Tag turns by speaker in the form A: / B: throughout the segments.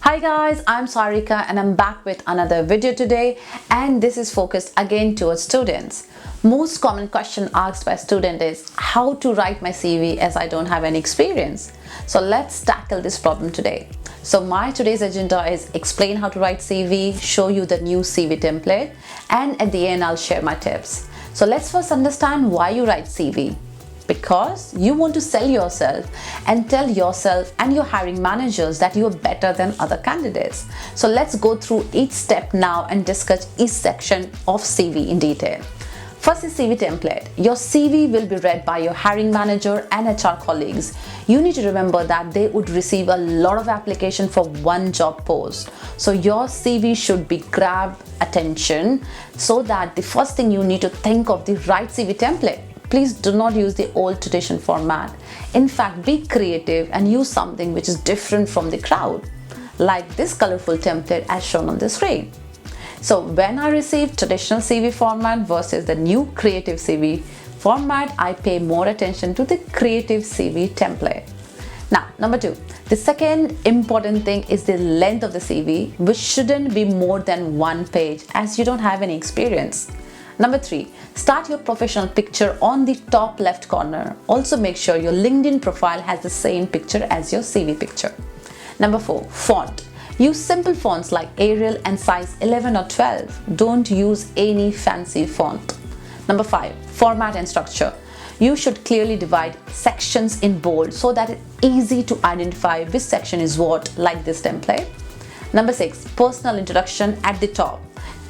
A: Hi guys, I'm Sarika and I'm back with another video today, and this is focused again towards students. Most common question asked by student is how to write my CV as I don't have any experience. So let's tackle this problem today. So my today's agenda is explain how to write CV, show you the new CV template, and at the end I'll share my tips. So let's first understand why you write CV. Because you want to sell yourself and tell yourself and your hiring managers that you are better than other candidates. So let's go through each step now and discuss each section of CV in detail. First is CV template. Your CV will be read by your hiring manager and HR colleagues. You need to remember that they would receive a lot of application for one job post. So your CV should be grab attention so that the first thing you need to think of the right CV template. Please do not use the old tradition format. In fact, be creative and use something which is different from the crowd, like this colorful template as shown on the screen. So when I receive traditional CV format versus the new creative CV format, I pay more attention to the creative CV template. Now, number two, the second important thing is the length of the CV, which shouldn't be more than one page as you don't have any experience. Number three, start your professional picture on the top left corner. Also make sure your LinkedIn profile has the same picture as your CV picture. Number four, font. Use simple fonts like Arial and size 11 or 12. Don't use any fancy font. Number five, format and structure. You should clearly divide sections in bold so that it's easy to identify which section is what, like this template. Number six, personal introduction at the top.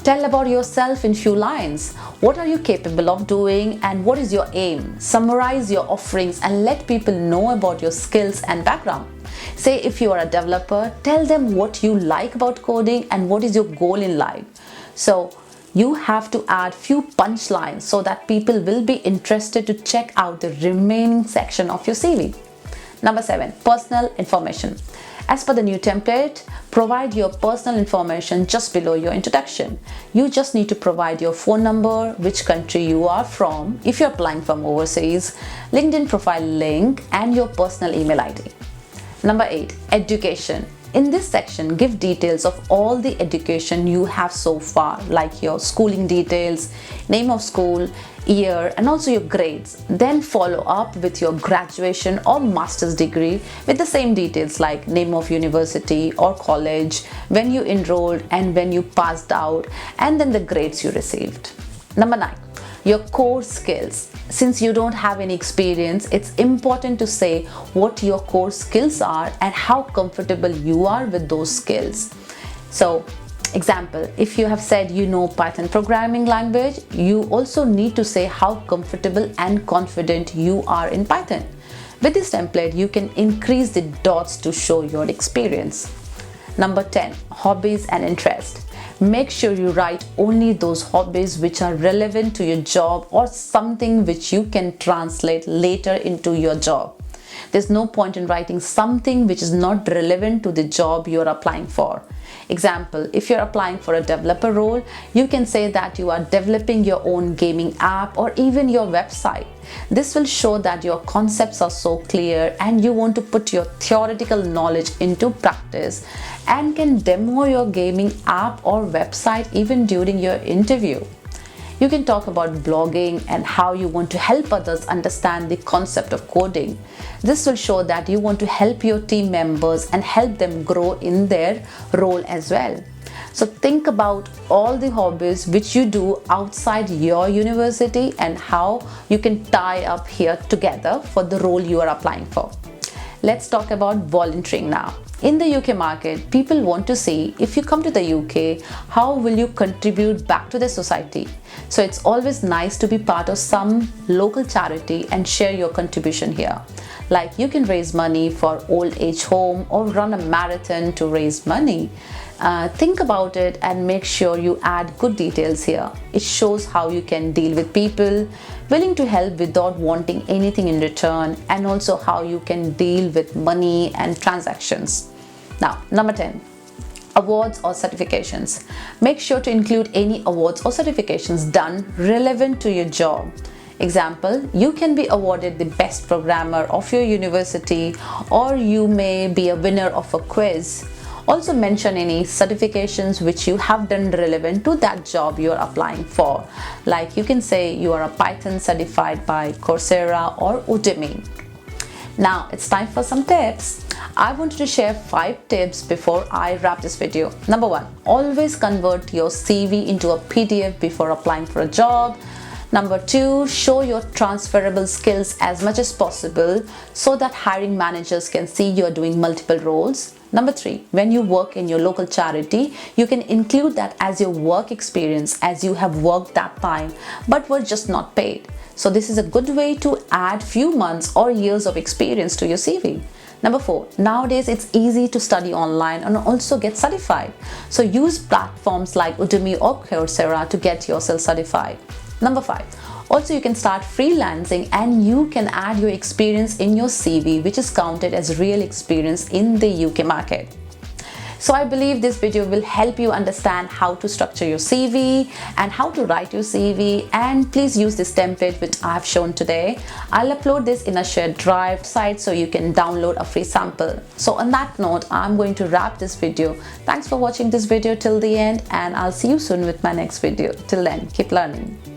A: Tell about yourself in few lines. What are you capable of doing and what is your aim? Summarize your offerings and let people know about your skills and background. Say if you are a developer, tell them what you like about coding and what is your goal in life. So you have to add few punchlines so that people will be interested to check out the remaining section of your CV. Number seven, personal information. As per the new template, provide your personal information just below your introduction. You just need to provide your phone number, which country you are from, if you're applying from overseas, LinkedIn profile link, and your personal email ID. Number eight, education. In this section, give details of all the education you have so far, like your schooling details, name of school, year, and also your grades. Then follow up with your graduation or master's degree with the same details like name of university or college, when you enrolled and when you passed out, and then the grades you received. Number nine, your core skills. Since you don't have any experience, it's important to say what your core skills are and how comfortable you are with those skills. So, example, if you have said you know Python programming language, you also need to say how comfortable and confident you are in Python. With this template, you can increase the dots to show your experience. Number 10, hobbies and interest. Make sure you write only those hobbies which are relevant to your job or something which you can translate later into your job. There's no point in writing something which is not relevant to the job you're applying for. Example, if you're applying for a developer role, you can say that you are developing your own gaming app or even your website. This will show that your concepts are so clear and you want to put your theoretical knowledge into practice and can demo your gaming app or website even during your interview. You can talk about blogging and how you want to help others understand the concept of coding. This will show that you want to help your team members and help them grow in their role as well. So think about all the hobbies which you do outside your university and how you can tie up here together for the role you are applying for. Let's talk about volunteering now. In the UK market, people want to see if you come to the UK, how will you contribute back to the society? So it's always nice to be part of some local charity and share your contribution here. Like you can raise money for old age home or run a marathon to raise money. Think about it and make sure you add good details here. It shows how you can deal with people, willing to help without wanting anything in return, and also how you can deal with money and transactions. Now, number 10, awards or certifications. Make sure to include any awards or certifications done relevant to your job. Example, you can be awarded the best programmer of your university, or you may be a winner of a quiz, Also mention any certifications which you have done relevant to that job you're applying for. Like you can say you are a Python certified by Coursera or Udemy. Now it's time for some tips. I wanted to share 5 tips before I wrap this video. Number 1, always convert your CV into a PDF before applying for a job. Number 2, show your transferable skills as much as possible so that hiring managers can see you're doing multiple roles. Number 3, when you work in your local charity, you can include that as your work experience as you have worked that time but were just not paid. So this is a good way to add few months or years of experience to your CV. Number 4, nowadays it's easy to study online and also get certified. So use platforms like Udemy or Coursera to get yourself certified. Number 5, also you can start freelancing and you can add your experience in your CV, which is counted as real experience in the UK market. So I believe this video will help you understand how to structure your CV and how to write your CV, and please use this template which I have shown today. I'll upload this in a shared drive site so you can download a free sample. So on that note, I'm going to wrap this video. Thanks for watching this video till the end, and I'll see you soon with my next video. Till then, keep learning.